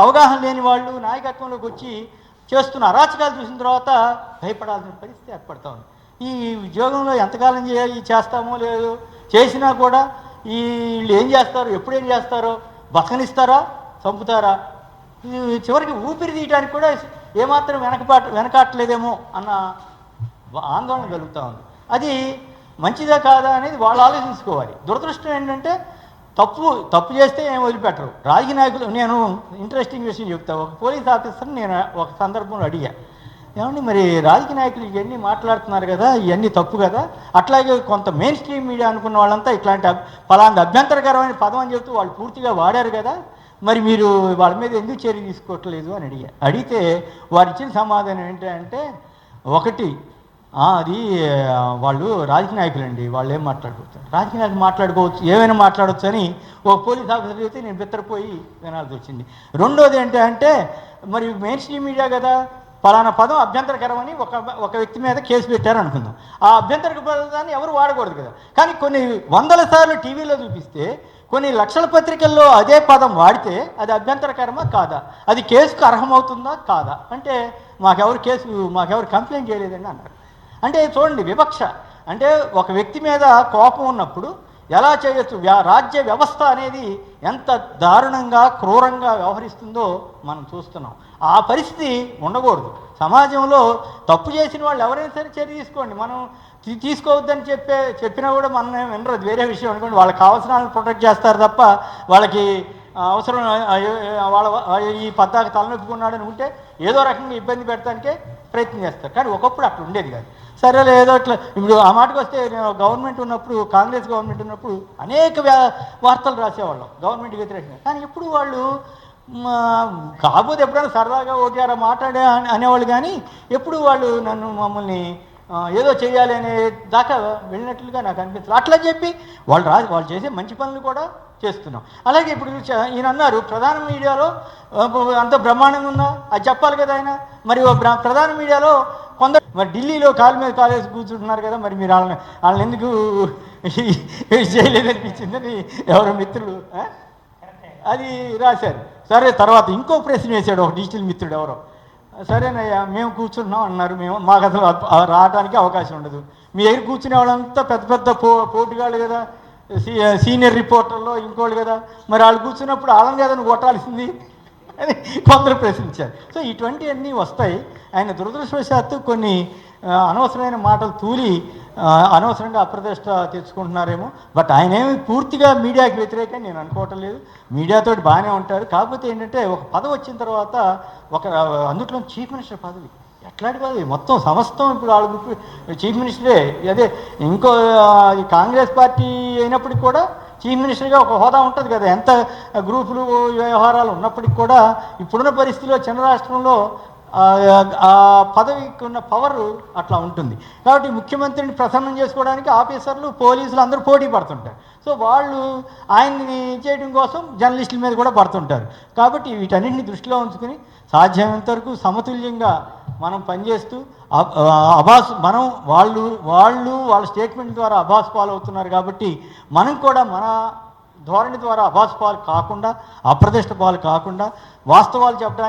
అవగాహన లేని వాళ్ళు నాయకత్వంలోకి వచ్చి చేస్తున్న అరాచకాలు చూసిన తర్వాత భయపడాల్సిన పరిస్థితి ఏర్పడతా ఉంది. ఈ ఉద్యోగంలో ఎంతకాలం చేస్తామో లేదో, చేసినా కూడా వీళ్ళు ఏం చేస్తారు, ఎప్పుడేం చేస్తారో, బతకనిస్తారా, చంపుతారా, చివరికి ఊపిరి తీయడానికి కూడా ఏమాత్రం వెనకాటలేదేమో అన్న ఆందోళన కలుగుతూ ఉంది. అది మంచిదా కాదా అనేది వాళ్ళు ఆలోచించుకోవాలి. దురదృష్టం ఏంటంటే తప్పు చేస్తే ఏం వదిలిపెట్టరు రాజకీయ నాయకులు. నేను ఇంట్రెస్టింగ్ విషయం చెప్తాను. ఒక పోలీస్ ఆఫీసర్ని నేను ఒక సందర్భంలో అడిగా, ఏమండి మరి రాజకీయ నాయకులు ఇవన్నీ మాట్లాడుతున్నారు కదా, ఇవన్నీ తప్పు కదా, అట్లాగే కొంత మెయిన్ స్ట్రీమ్ మీడియా అనుకున్న వాళ్ళంతా ఇట్లాంటి ఫలానా అభ్యంతరకరమైన పదం అని చెప్తూ వాళ్ళు పూర్తిగా వాడారు కదా, మరి మీరు వాళ్ళ మీద ఎందుకు చర్య తీసుకోవట్లేదు అని అడిగితే వారు ఇచ్చిన సమాధానం ఏంటంటే, ఒకటి అది వాళ్ళు రాజకీయ నాయకులండి, వాళ్ళు ఏం మాట్లాడుకోవచ్చు, రాజకీయ నాయకులు మాట్లాడుకోవచ్చు, ఏమైనా మాట్లాడవచ్చు అని ఒక పోలీస్ ఆఫీసర్ చెప్తే నేను బిత్తరపోయి వినాల్సి వచ్చింది. రెండోది ఏంటంటే, మరి మెయిన్ స్ట్రీమ్ మీడియా కదా, ఫలానా పదం అభ్యంతరకరమని ఒక వ్యక్తి మీద కేసు పెట్టారు అనుకుందాం. ఆ అభ్యంతరక పదాన్ని ఎవరు వాడకూడదు కదా, కానీ కొన్ని వందల సార్లు టీవీలో చూపిస్తే, కొన్ని లక్షల పత్రికల్లో అదే పదం వాడితే అది అభ్యంతరకరమా కాదా, అది కేసుకు అర్హమవుతుందా కాదా అంటే మాకెవరు కంప్లైంట్ చేయలేదండి అన్నారు. అంటే చూడండి వివక్ష. అంటే ఒక వ్యక్తి మీద కోపం ఉన్నప్పుడు ఎలా చేయొచ్చు, రాజ్య వ్యవస్థ అనేది ఎంత దారుణంగా క్రూరంగా వ్యవహరిస్తుందో మనం చూస్తున్నాం. ఆ పరిస్థితి ఉండకూడదు. సమాజంలో తప్పు చేసిన వాళ్ళు ఎవరైనా సరే చర్య తీసుకోండి, మనం తీసుకోవద్దని చెప్పినా కూడా మనం వినరు, అది వేరే విషయం అనుకోండి. వాళ్ళకి కావాల్సిన వాళ్ళని ప్రొటెక్ట్ చేస్తారు తప్ప వాళ్ళకి అవసరం ఈ పద్దాకు తలనొప్పుకున్నాడని ఉంటే ఏదో రకంగా ఇబ్బంది పెట్టడానికే ప్రయత్నం చేస్తారు. కానీ ఒకప్పుడు అట్లా ఉండేది కాదు. సరే ఏదో అట్లా ఇప్పుడు ఆ మాటకు వస్తే, నేను గవర్నమెంట్ ఉన్నప్పుడు, కాంగ్రెస్ గవర్నమెంట్ ఉన్నప్పుడు అనేక వార్తలు రాసేవాళ్ళం గవర్నమెంట్ వ్యతిరేకంగా. కానీ ఎప్పుడు వాళ్ళు కాకపోతే ఎప్పుడైనా సరదాగా ఓటారా మాట్లాడే అనేవాళ్ళు, కానీ ఎప్పుడు వాళ్ళు మమ్మల్ని ఏదో చేయాలి అనే దాకా వెళ్ళినట్లుగా నాకు అనిపిస్తుంది. అట్లా చెప్పి వాళ్ళు చేసే మంచి పనులు కూడా చేస్తున్నాం. అలాగే ఇప్పుడు ఈయన అన్నారు ప్రధాన మీడియాలో అంత బ్రహ్మాండంగా ఉందా, అది చెప్పాలి కదా ఆయన. మరి ప్రధాన మీడియాలో కొందరు మరి ఢిల్లీలో కాలు మీద కాలేసి కూర్చుంటున్నారు కదా, మరి మీరు వాళ్ళని ఎందుకు చేయలేదనిపించిందని ఎవరో మిత్రులు అది రాశారు. సరే, తర్వాత ఇంకో ప్రశ్న వేశాడు ఒక డిజిటల్ మిత్రుడు ఎవరో, సరేనయ్యా మేము కూర్చుంటున్నాం అన్నారు, మాకు అసలు రావడానికి అవకాశం ఉండదు, మీ దగ్గర కూర్చునే వాళ్ళంతా పెద్ద పెద్ద పోటీగాళ్ళు కదా, సీనియర్ రిపోర్టర్లో ఇంకోళ్ళు కదా, మరి వాళ్ళు కూర్చున్నప్పుడు వాళ్ళని కదా నువ్వు కొట్టాల్సింది అని కొందరు ప్రశ్నించారు. సో ఇటువంటివన్నీ వస్తాయి. ఆయన దురదృష్టవశాత్తు కొన్ని అనవసరమైన మాటలు తూలి అనవసరంగా అప్రతిష్ట తెచ్చుకుంటున్నారేమో. బట్ ఆయన ఏమి పూర్తిగా మీడియాకి వ్యతిరేకంగా నేను అనుకోవటం లేదు, మీడియాతో బాగానే ఉంటారు. కాకపోతే ఏంటంటే ఒక పదవి వచ్చిన తర్వాత అందుట్లో చీఫ్ మినిస్టర్ పదవి ఎట్లాంటి పదవి, మొత్తం సమస్తం ఇప్పుడు వాళ్ళ చీఫ్ మినిస్టరే. అదే ఇంకో కాంగ్రెస్ పార్టీ అయినప్పటికి కూడా చీఫ్ మినిస్టర్గా ఒక హోదా ఉంటుంది కదా, ఎంత గ్రూపులు వ్యవహారాలు ఉన్నప్పటికి కూడా ఇప్పుడున్న పరిస్థితిలో చిన్న రాష్ట్రంలో ఆ పదవికి ఉన్న పవర్ అట్లా ఉంటుంది. కాబట్టి ముఖ్యమంత్రిని ప్రసన్నం చేసుకోవడానికి ఆఫీసర్లు, పోలీసులు అందరూ పోటీ పడుతుంటారు. సో వాళ్ళు ఆయన్ని చేయడం కోసం జర్నలిస్టుల మీద కూడా పడుతుంటారు. కాబట్టి వీటన్నింటినీ దృష్టిలో ఉంచుకుని సాధ్యమైనంత వరకు సమతుల్యంగా మనం పనిచేస్తూ వాళ్ళు వాళ్ళ స్టేట్మెంట్ ద్వారా అబాస్ పాలు అవుతున్నారు. కాబట్టి మనం కూడా మన ధోరణి ద్వారా అబాస్ పాలు కాకుండా, అప్రతిష్ట పాలు కాకుండా వాస్తవాలు చెప్పడానికి